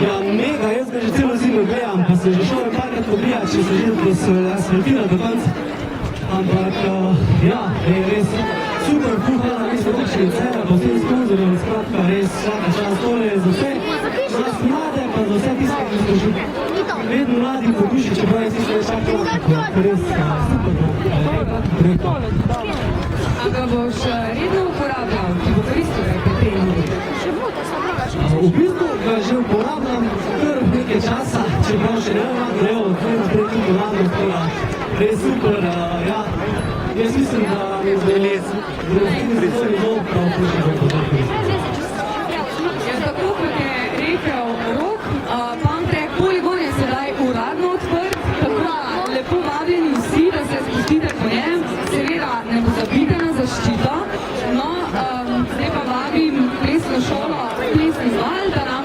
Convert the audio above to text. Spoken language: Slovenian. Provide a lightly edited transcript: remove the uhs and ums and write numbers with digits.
Ja, mega, jaz ga že celo zimo gledam, pa se že šel parkrat pobijati, če se že asfaltira do konca. Ampak, ja, je res super, hvala mestno občini Celje, pa vsem sponzorjem, skratka, res vsaka čast, tole je za vse, za nas mlade, pa za vse tiste, ki smo že vedno mladi po duši, čeprav je tisto več tako, res super. A ga boš redno uporabljal, ki bo koristil pri tem? V bistvu ga že uporabljam kar nekaj časa, čeprav še ne vem, da je od tega naprej tudi uporabljam, tako da res super, ja. Jaz mislim, da je zelo zelo prav početi. Ja, tako kot je rekel Rok, Pantre, poligon je sedaj uradno odprt, tako da lepo vabljeni vsi, da se spustite po njem, seveda ne pozabite na zaščito, no, zdaj pa vabim plesno šolo, plesni zval, da